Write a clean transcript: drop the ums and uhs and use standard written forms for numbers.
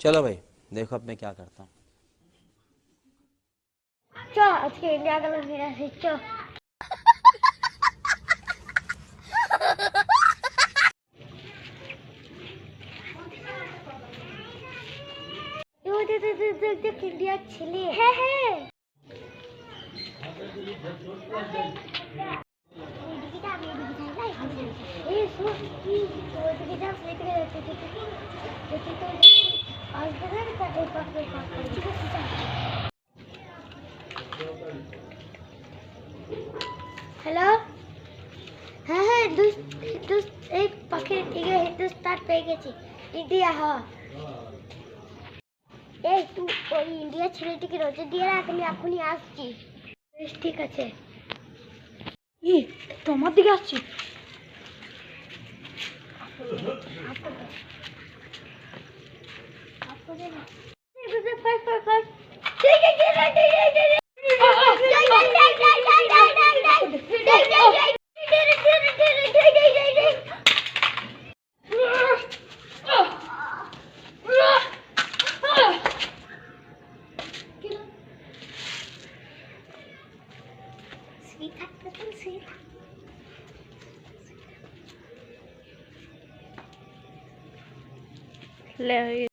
चलो भाई देखो अब मैं क्या करता हूँ। चल आज के इंडिया का मेरा से चल দেখ ইন্ডিয়া ছেলে হ্যাঁ হ্যাঁ হ্যালো হ্যাঁ হ্যাঁ এই পাখি হিন্দুস্তান পেয়ে গেছি ইন্ডিয়া হ্যাঁ এই তুই ওই ইন্ডিয়া ছেলেটিকে রোজে দিয়ে রাখ আমি এখনই আসছি বেশ ঠিক আছে তোমার দিকে আসছি ले